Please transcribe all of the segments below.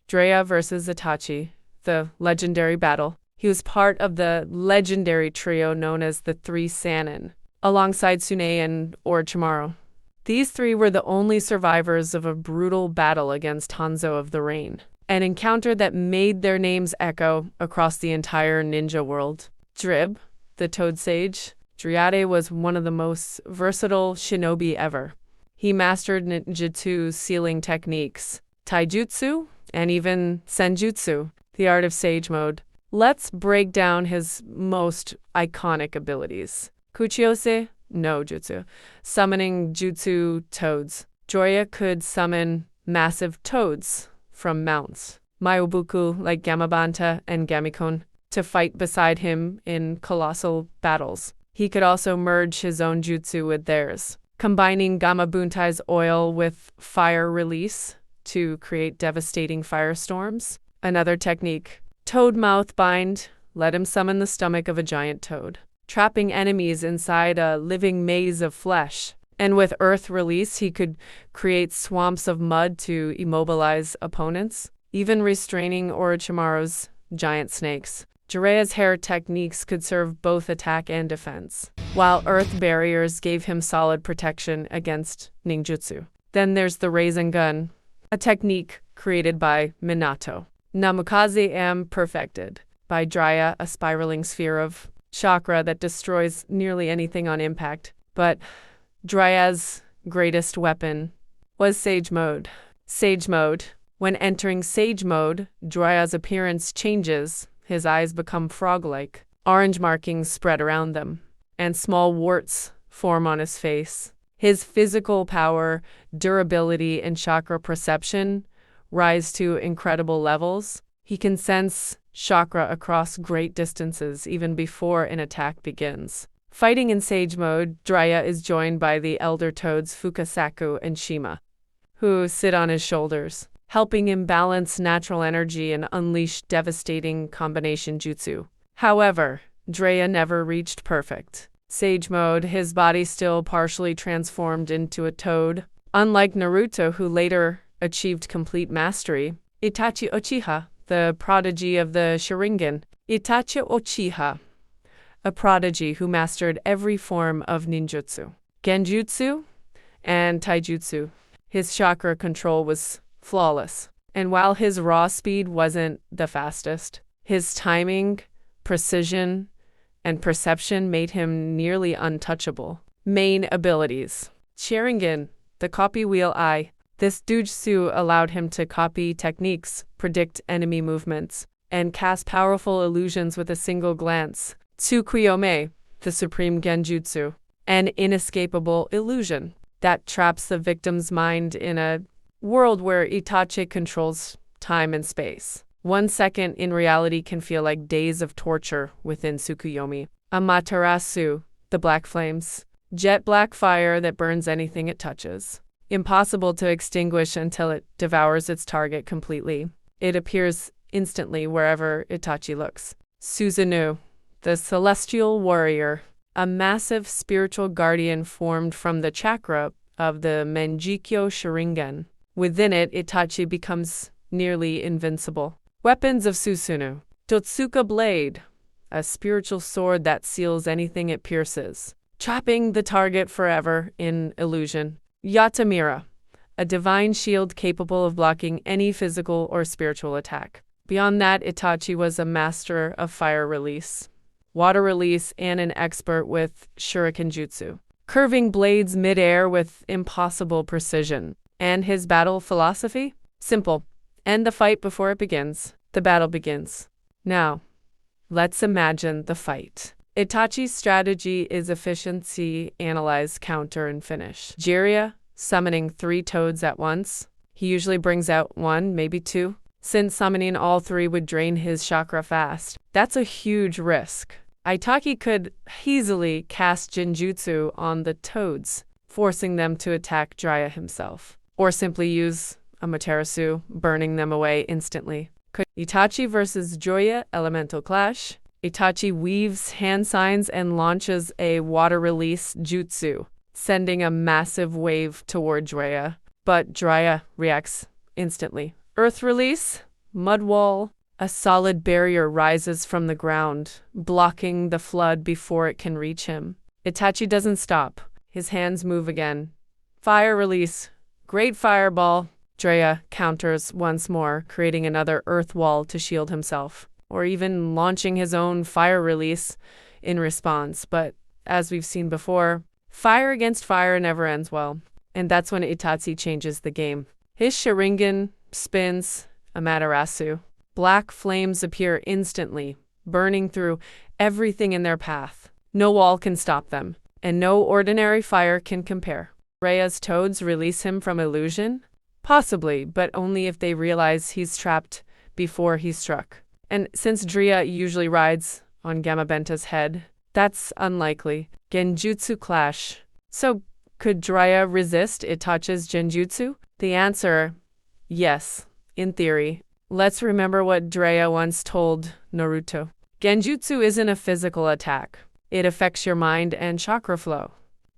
Jiraiya versus Itachi, the legendary battle. He was part of the legendary trio known as the Three Sannin, alongside Tsunade and Orochimaru. These three were the only survivors of a brutal battle against Hanzo of the Rain, an encounter that made their names echo across the entire ninja world. Drib, the Toad Sage, Jiraiya was one of the most versatile shinobi ever. He mastered ninjutsu sealing techniques, taijutsu, and even senjutsu, the art of sage mode. Let's break down his most iconic abilities. Kuchiose no jutsu, summoning jutsu toads. Jiraiya could summon massive toads from mounts, Mayubuku like Gamabanta and Gamikon, to fight beside him in colossal battles. He could also merge his own jutsu with theirs, combining Gamabuntai's oil with fire release to create devastating firestorms. Another technique, Toad Mouth Bind, let him summon the stomach of a giant toad, trapping enemies inside a living maze of flesh. And with Earth Release, he could create swamps of mud to immobilize opponents, even restraining Orochimaru's giant snakes. Jiraiya's hair techniques could serve both attack and defense, while earth barriers gave him solid protection against ninjutsu. Then there's the Rasengan, a technique created by Minato. Namikaze Am perfected by Jiraiya, a spiraling sphere of chakra that destroys nearly anything on impact. But Jiraiya's greatest weapon was Sage Mode. Sage Mode. When entering Sage Mode, Jiraiya's appearance changes. His eyes become frog-like. Orange markings spread around them, and small warts form on his face. His physical power, durability, and chakra perception rise to incredible levels. He can sense chakra across great distances even before an attack begins. Fighting in Sage Mode, Jiraiya is joined by the Elder Toads Fukasaku and Shima, who sit on his shoulders, helping him balance natural energy and unleash devastating combination jutsu. However, Jiraiya never reached perfect Sage Mode, his body still partially transformed into a toad. Unlike Naruto, who later achieved complete mastery, Itachi Uchiha, the prodigy of the Sharingan, Itachi Uchiha, a prodigy who mastered every form of ninjutsu, genjutsu, and taijutsu. His chakra control was flawless. And while his raw speed wasn't the fastest, his timing, precision, and perception made him nearly untouchable. Main abilities. Sharingan, the copy wheel eye. This jutsu allowed him to copy techniques, predict enemy movements, and cast powerful illusions with a single glance. Tsukuyomi, the supreme genjutsu, an inescapable illusion that traps the victim's mind in a world where Itachi controls time and space. 1 second in reality can feel like days of torture within Tsukuyomi. Amaterasu, the black flames. Jet black fire that burns anything it touches. Impossible to extinguish until it devours its target completely. It appears instantly wherever Itachi looks. Susano'o, the celestial warrior. A massive spiritual guardian formed from the chakra of the Mangekyo Sharingan. Within it, Itachi becomes nearly invincible. Weapons of Susano'o. Totsuka Blade, a spiritual sword that seals anything it pierces, trapping the target forever in illusion. Yatamira, a divine shield capable of blocking any physical or spiritual attack. Beyond that, Itachi was a master of fire release, water release, and an expert with shuriken jutsu, curving blades mid-air with impossible precision. And his battle philosophy? Simple. End the fight before it begins. The battle begins. Now, let's imagine the fight. Itachi's strategy is efficiency, analyze, counter, and finish. Jiraiya, summoning 3 toads at once. He usually brings out 1, maybe 2, since summoning all 3 would drain his chakra fast. That's a huge risk. Itachi could easily cast Genjutsu on the toads, forcing them to attack Jiraiya himself, or simply use Amaterasu, burning them away instantly. Itachi versus Jiraiya Elemental Clash. Itachi weaves hand signs and launches a water release jutsu, sending a massive wave toward Jiraiya. But Jiraiya reacts instantly. Earth release, mud wall. A solid barrier rises from the ground, blocking the flood before it can reach him. Itachi doesn't stop. His hands move again. Fire release. Great fireball. Jiraiya counters once more, creating another earth wall to shield himself, or even launching his own fire release in response. But as we've seen before, fire against fire never ends well. And that's when Itachi changes the game. His Sharingan spins Amaterasu. Black flames appear instantly, burning through everything in their path. No wall can stop them, and no ordinary fire can compare. Jiraiya's toads release him from illusion? Possibly, but only if they realize he's trapped before he's struck. And since Jiraiya usually rides on Gamabenta's head, that's unlikely. Genjutsu clash. So, could Jiraiya resist Itachi's Genjutsu? The answer, yes, in theory. Let's remember what Jiraiya once told Naruto. Genjutsu isn't a physical attack. It affects your mind and chakra flow.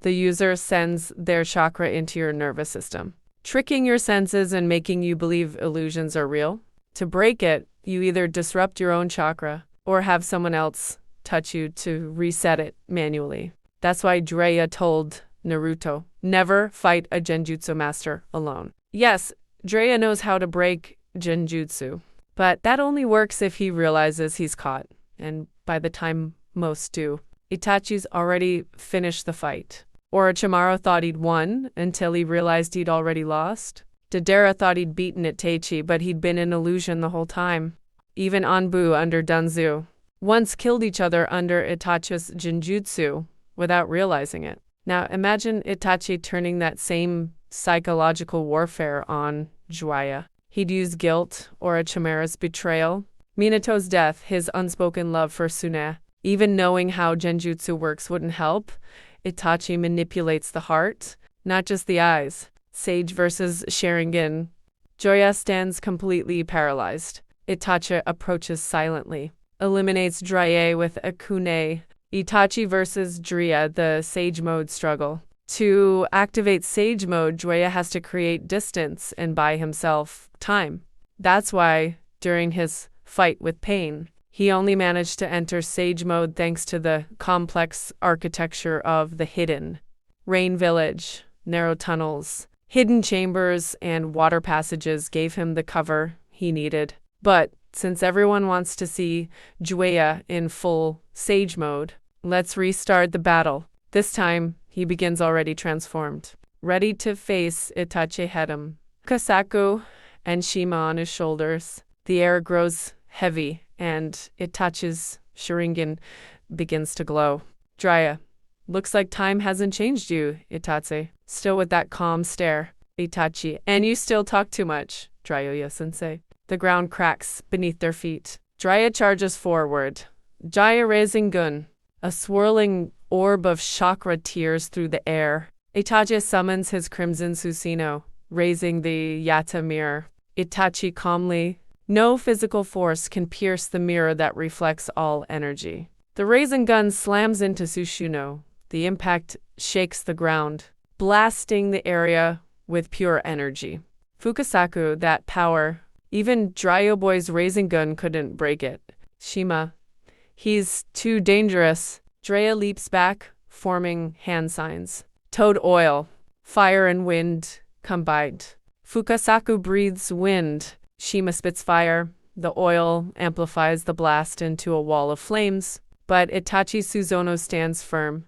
The user sends their chakra into your nervous system, tricking your senses and making you believe illusions are real. To break it, you either disrupt your own chakra or have someone else touch you to reset it manually. That's why Jiraiya told Naruto, never fight a Genjutsu master alone. Yes, Jiraiya knows how to break Genjutsu, but that only works if he realizes he's caught, and by the time most do. Itachi's already finished the fight. Orochimaru thought he'd won until he realized he'd already lost. Deidara thought he'd beaten Itachi, but he'd been in illusion the whole time. Even Anbu under Danzu once killed each other under Itachi's Genjutsu without realizing it. Now imagine Itachi turning that same psychological warfare on Jiraiya. He'd use guilt, Orochimaru's betrayal, Minato's death, his unspoken love for Sune. Even knowing how Genjutsu works wouldn't help. Itachi manipulates the heart, not just the eyes. Sage versus Sharingan. Jiraiya stands completely paralyzed. Itachi approaches silently, eliminates Jiraiya with a kunai. Itachi versus Jiraiya, the Sage mode struggle. To activate Sage mode, Jiraiya has to create distance and buy himself time. That's why, during his fight with Pain, he only managed to enter Sage mode thanks to the complex architecture of the hidden. Rain Village, narrow tunnels, hidden chambers, and water passages gave him the cover he needed. But since everyone wants to see Jiraiya in full Sage mode, let's restart the battle. This time, he begins already transformed, ready to face Itachi head-on. Kasaku and Shima on his shoulders. The air grows heavy, and Itachi's Sharingan begins to glow. Jiraiya, looks like time hasn't changed you, Itachi. Still with that calm stare. Itachi, and you still talk too much, Jiraiya-sensei. The ground cracks beneath their feet. Jiraiya charges forward. Jiraiya raising gun. A swirling orb of chakra tears through the air. Itachi summons his crimson Susano'o, raising the Yata mirror. Itachi calmly. No physical force can pierce the mirror that reflects all energy. The raising gun slams into Susano'o. The impact shakes the ground, blasting the area with pure energy. Fukasaku, that power. Even Jiraiya Boy's raising gun couldn't break it. Shima, he's too dangerous. Jiraiya leaps back, forming hand signs. Toad oil, fire and wind combined. Fukasaku breathes wind. Shima spits fire. The oil amplifies the blast into a wall of flames. But Itachi Susano'o stands firm.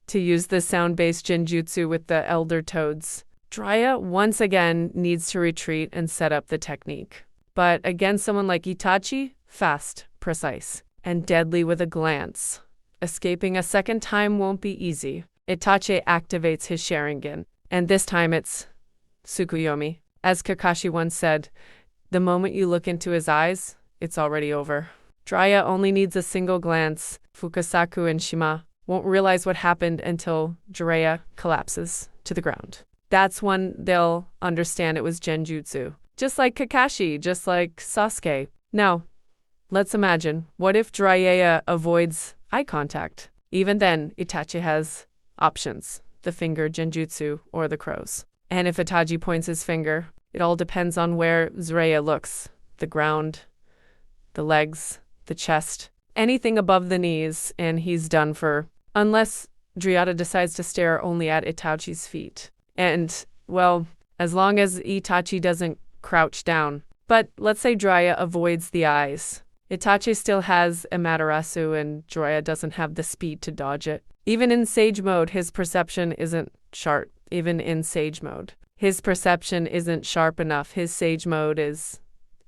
To use the sound-based Genjutsu with the Elder Toads. Jiraiya once again needs to retreat and set up the technique. But against someone like Itachi, fast, precise, and deadly with a glance. Escaping a second time won't be easy. Itachi activates his Sharingan, and this time it's Tsukuyomi. As Kakashi once said, the moment you look into his eyes, it's already over. Jiraiya only needs a single glance. Fukasaku and Shima won't realize what happened until Jiraiya collapses to the ground. That's when they'll understand it was Genjutsu. Just like Kakashi, just like Sasuke. Now, let's imagine, what if Jiraiya avoids eye contact? Even then, Itachi has options. The finger Genjutsu or the crows. And if Itachi points his finger, it all depends on where Jiraiya looks. the ground, the legs, the chest, anything above the knees, and he's done for. Unless Jiraiya decides to stare only at Itachi's feet. And, well, as long as Itachi doesn't crouch down. But let's say Jiraiya avoids the eyes. Itachi still has Amaterasu and Jiraiya doesn't have the speed to dodge it. Even in Sage mode, his perception isn't sharp. Even in Sage mode, his perception isn't sharp enough. His Sage mode is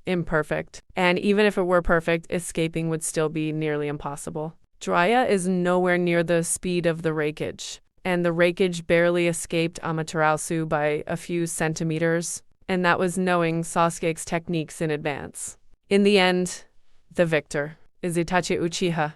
imperfect. And even if it were perfect, escaping would still be nearly impossible. Jiraiya is nowhere near the speed of the Raikage. And the Raikage barely escaped Amaterasu by a few centimeters. And that was knowing Sasuke's techniques in advance. In the end, the victor is Itachi Uchiha.